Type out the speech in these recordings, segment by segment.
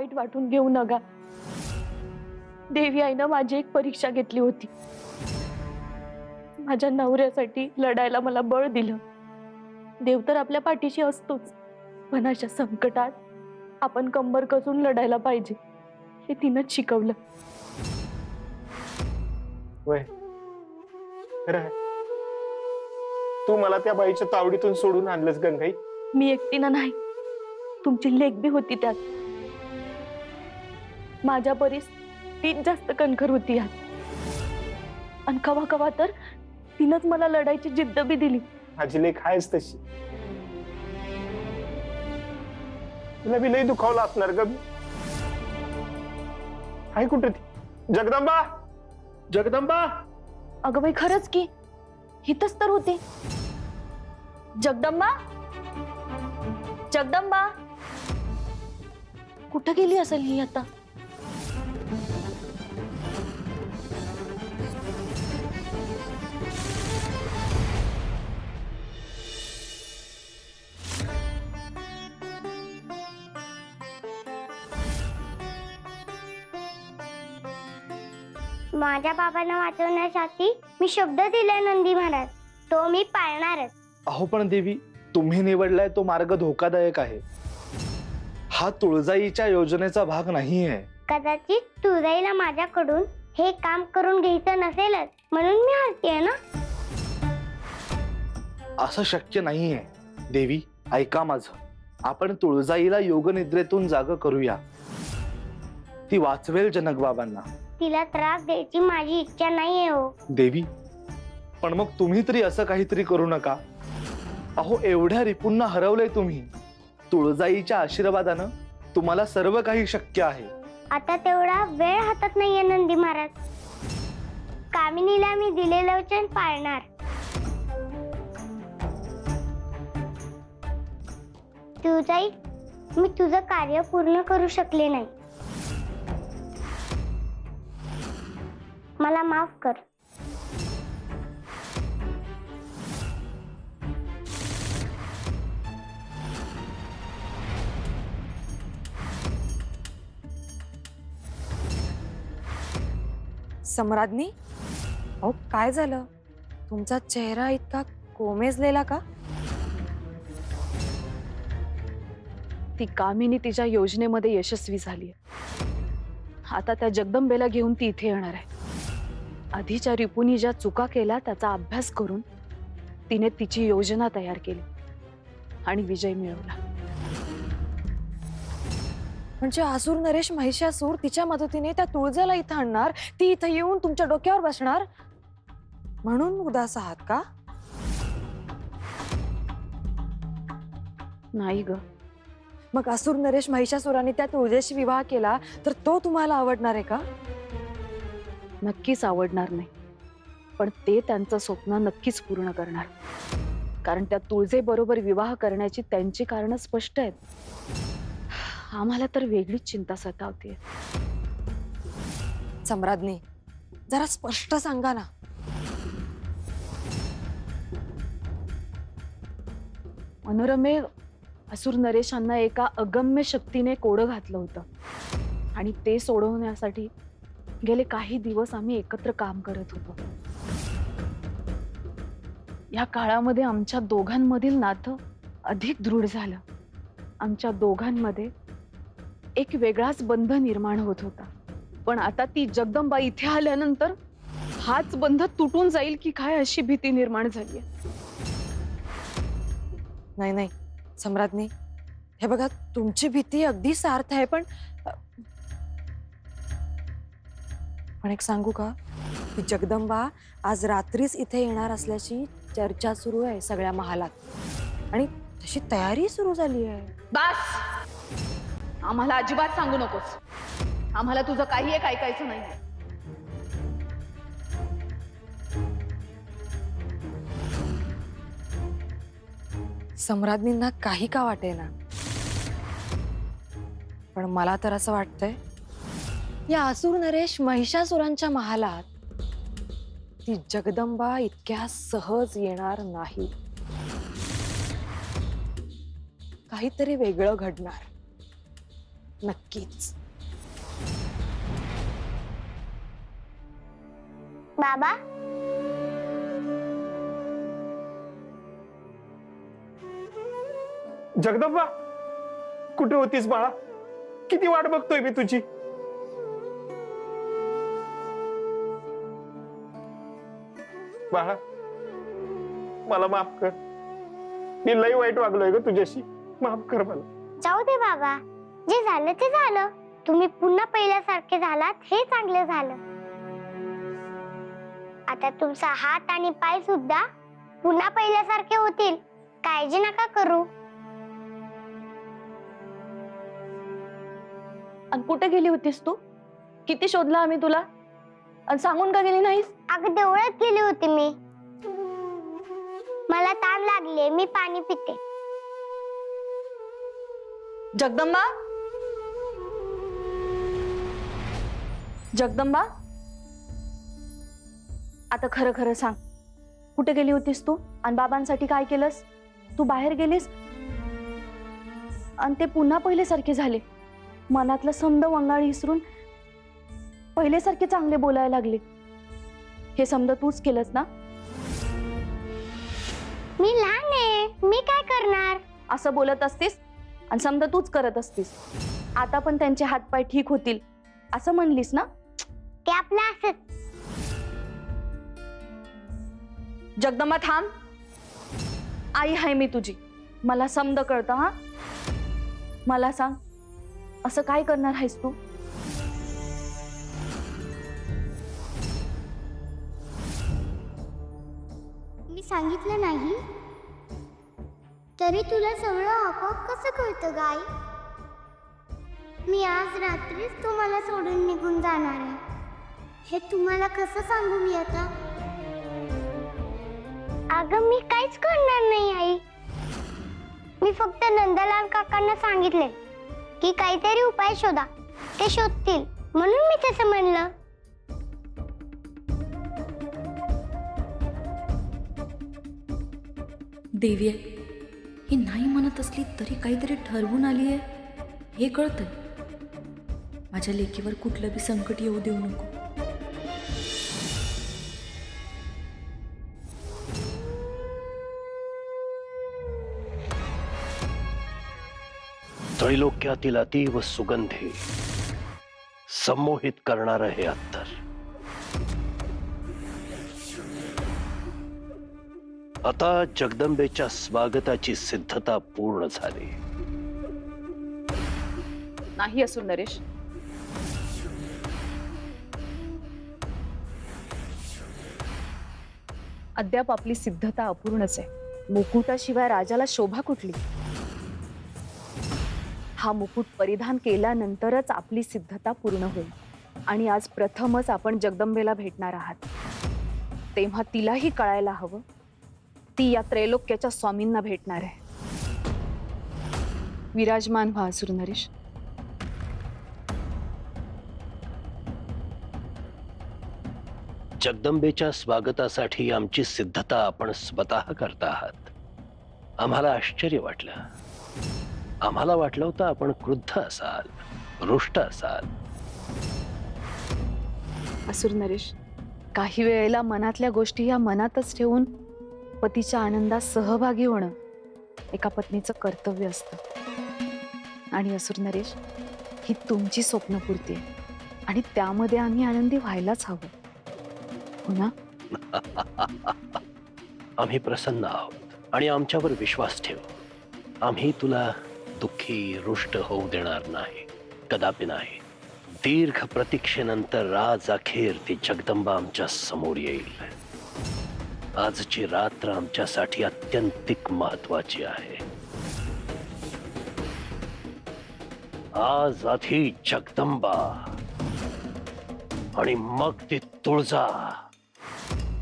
वाईट वाटून घेऊ नका। देवी आईनं माझी एक परीक्षा घेतली होती। माझ्या नवऱ्यासाठी लढायला मला बळ दिलं। देव तर आपल्या पाठीशी असतोच, पण अशा संकटात आपण कंबर कसून लढायला पाहिजे हे तिनंच शिकवलं। वय खरं आहे, तू मला त्या बाईच्या तावडीतून सोडून आणलंस गंगाई। मी एकटीनं नाही, तुमची लेक बी होती त्यात। माझ्या परीस तीच जास्त कणखर होती यात, आणि कवा कवा तर तिनंच मला लढायची जिद्द बी दिली। माझी लेक आहेच तशी, तुला बी लई दुखावलं असणार ग। आहे कुठे ती जगदंबा? जगदंबा अगं बाई खरंच की, हितच तर होती। जगदंबा, जगदंबा कुठं गेली असेल ही आता? माझ्या बाबांना वाचवण्यासाठी मी शब्द दिलाय नंदी महाराज, तो मी पाळणारच। अहो पण देवी, तुम्ही निवडलाय तो मार्ग धोकादायक आहे। हा तुळजाईच्या योजनेचा भाग नाहीये। कदाचित तुळजाईला माझ्याकडून हे काम करून घ्यायचं नसेलच, म्हणून मी हसतेय ना। असं शक्य नाहीये। देवी ऐका माझं, आपण तुळजाईला योगनिद्रेतून जाग करूया। ती वाचवेल जनक बाबांना। तिला त्रास द्यायची माझी इच्छा नाहीये हो। देवी पण मग तुम्ही तरी असं काहीतरी करू नका। अहो एवढ्या रिपूंना हरवलंय तुम्ही, तुळजाईच्या आशीर्वादानं तुम्हाला सर्व काही शक्य आहे। आता तेवढा वेळ हातात नाहीये नंदी महाराज। कामिनीला मी दिलेलं वचन पाळणार। तुळजाई, मी तुझं कार्य पूर्ण करू शकले नाही, मला माफ कर। सम्राज्ञी, अहो काय झालं? तुमचा चेहरा इतका कोमेजलेला का? ती कामिनी तिच्या योजनेमध्ये यशस्वी झाली। आता त्या जगदंबेला घेऊन ती इथे येणार आहे। आधीच्या रिपुनी ज्या चुका केल्या त्याचा अभ्यास करून तिने तिची योजना तयार केली आणि विजय मिळवला। म्हणजे असुर नरेश महिषासूर तिच्या मदतीने त्या तुळजाला इथं आणणार, ती इथं येऊन तुमच्या डोक्यावर बसणार, म्हणून उदास आहात का? नाही ग, मग असुर नरेश महिषासुराने त्या तुळजेशी विवाह केला तर तो तुम्हाला आवडणार आहे का? नक्कीच आवडणार नाही, पण ते त्यांचं स्वप्न नक्कीच पूर्ण करणार, कारण त्या तुळजेबरोबर विवाह करण्याची त्यांची कारणं स्पष्ट आहेत। आम्हाला तर वेगळीच चिंता सतावते। सम्राज्ञी, जरा स्पष्ट सांगा ना। मनोरमे, असुर नरेशांना एका अगम्य शक्तीने कोडं घातलं होतं आणि ते सोडवण्यासाठी गेले काही दिवस आम्ही एकत्र काम करत होतो। या काळामध्ये आमच्या दोघांमधील नातं अधिक दृढ झालं। आमच्या दोघांमध्ये एक वेगळाच बंध निर्माण होत होता, पण आता ती जगदंबा इथे आल्यानंतर हाच बंध तुटून जाईल की काय अशी भीती निर्माण झाली। नाही नाही सम्राज्ञी, हे बघा तुमची भीती अगदी सार्थ आहे, पण एक सांगू का? की जगदंबा आज रात्रीच इथे येणार असल्याची चर्चा सुरू आहे सगळ्या महालात, आणि तशी तयारी सुरू झाली आहे। बस, आम्हाला अजिबात सांगू नकोस। आम्हाला तुझं काही एक ऐकायचं नाही। सम्राज्ञींना काही का वाटेना, पण मला तर असं वाटतंय या असुर नरेश महिषासुरांच्या महालात ती जगदंबा इतक्या सहज येणार नाही। काहीतरी वेगळं घडणार। नक्कीच. बाबा, जगदंबा, कुठे होतीस बाळा? किती वाट बघतोय मी तुझी. बाळा, मला माफ कर. मी लई वाईट वागलोय ग तुझ्याशी. माफ कर मला. जाऊ दे बाबा, जे झालं ते झालं. तुम्ही पुन्हा पहिल्यासारखे झालात हे चांगलं झालं. आता तुमचा हात आणि पाय सुद्धा पुन्हा पहिल्यासारखे होतील. काळजी नका करू. आणि कुठे गेली होतीस तू? किती शोधला आम्ही तुला, आणि सांगून का गेली नाहीस? अगं देवळात गेली होती मी. मला ताण लागले, मी पाणी पिते. जगदंबा, जगदंबा, आता खरं खरं सांग, कुठे गेली होतीस तू? आणि बाबांसाठी काय केलंस? तू बाहेर गेलीस आणि ते पुन्हा पहिल्यासारखे झाले. मनातलं समद वंगाळ विसरून पहिल्यासारखे चांगले बोलायला लागले. हे समद तूच केलंस ना? मी लहान आहे, मी काय करणार? असं बोलत असतीस आणि समजा तूच करत असतीस. आता पण त्यांचे हातपाय ठीक होतील असं म्हणलीस ना? ते आपलं असत. जगदंबा थांब. आई आहे मी तुझी, मला समद कळतं. हा, मला सांग, असं काय करणार आहेस तू? मी सांगितलं नाही तरी तुला सगळं आपोआप कसं कळतं गाय? मी आज रात्रीच तुम्हाला सोडून निघून जाणार आहे. हे तुम्हाला कसं सांगू मी आता? अगं मी काहीच करणार नाही आई. मी फक्त नंदलाल काकांना सांगितले की काहीतरी उपाय शोधा, ते शोधतील म्हणून मी तसं म्हणलं. देवी आहे ही नाही म्हणत असली तरी काहीतरी ठरवून आली आहे हे कळतंय. माझ्या लेकीवर कुठलं बी संकट येऊ देऊ नको. त्रैलोक्यातील अतीव सुगंधी संमोहित करणारं हे अत्तर आता जगदंबेच्या स्वागताची सिद्धता पूर्ण झाली. नाही असू नरेश, अद्याप आपली सिद्धता अपूर्णच आहे. मुकुटाशिवाय राजाला शोभा कुठली? हा मुकुट परिधान केल्यानंतरच आपली सिद्धता पूर्ण होईल. आणि आज प्रथमच आपण जगदंबेला भेटणार आहात, तेव्हा तिलाही कळायला हवं ती या त्रैलोक्याच्या स्वामींना भेटणार आहे. विराजमान व्हा असुर नरेश. जगदंबेच्या स्वागतासाठी आमची सिद्धता आपण स्वतः करता आहात. आम्हाला आश्चर्य वाटलं. आम्हाला वाटलं होतं आपण क्रुद्ध असाल, रुष्ट असाल. असुर नरेश, काही वेळेला मनातल्या गोष्टी या मनातच ठेवून पतीच्या आनंदात सहभागी होणं एका पत्नीचं कर्तव्य असतं. आणि असुर नरेश, ही तुमची स्वप्नपूर्ती आहे आणि त्यामध्ये आम्ही आनंदी व्हायलाच हवं, हो ना? आम्ही प्रसन्न आहोत आणि आमच्यावर विश्वास ठेव. आम्ही तुला दुःखी रुष्ट होऊ देणार नाही, कदापि नाही. दीर्घ प्रतीक्षेनंतर आज अखेर ती जगदंबा आमच्या समोर येईल. आजची रात्र आमच्यासाठी अत्यंतिक महत्वाची आहे. आज आधी जगदंबा आणि मग ती तुळजा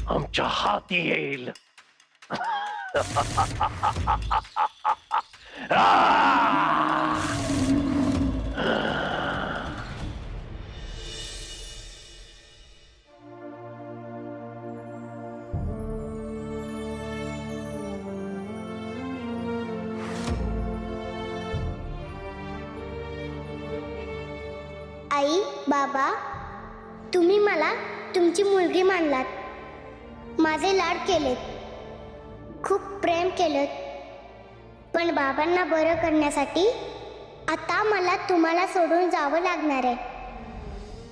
आमच्या हाती येईल. आई बाबा, तुम्ही मला तुमची मुलगी मानलात, माझे लाड केलेत, खूप प्रेम केलं. पण बाबांना बरं करण्यासाठी आता मला तुम्हाला सोडून जावं लागणार आहे.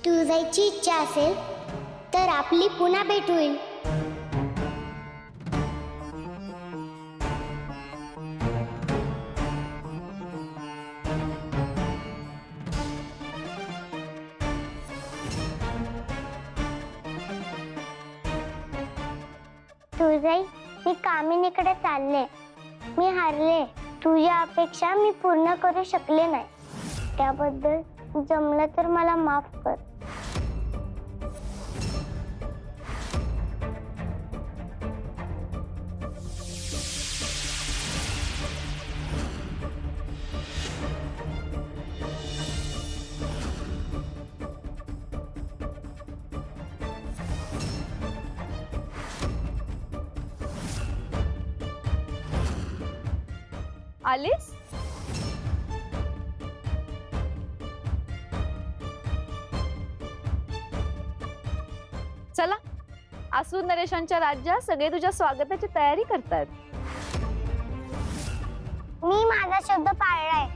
तुळजाईची इच्छा असेल तर आपली पुन्हा भेट होईल. तुळजाई, मी कामिनीकडे चालले. मी हारले. तुझ्या अपेक्षा मी पूर्ण करू शकले नाही. त्याबद्दल जमलं तर मला माफ कर. आलीस? चला, आसूर नरेशांच्या राज्यात सगळे तुझ्या स्वागताची तयारी करतात. मी माझा शब्द पाळलाय.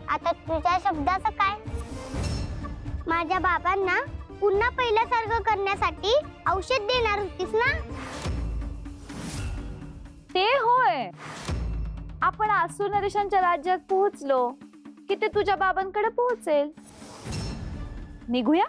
आता तुझ्या शब्दाचं काय? माझ्या बाबांना पुन्हा पहिल्यासारखं करण्यासाठी औषध देणार होतीस ना? ते होय. आपण आसूर नरेशांच्या राज्यात पोहोचलो की ते तुझ्या बाबांकडे पोहोचेल. निघूया.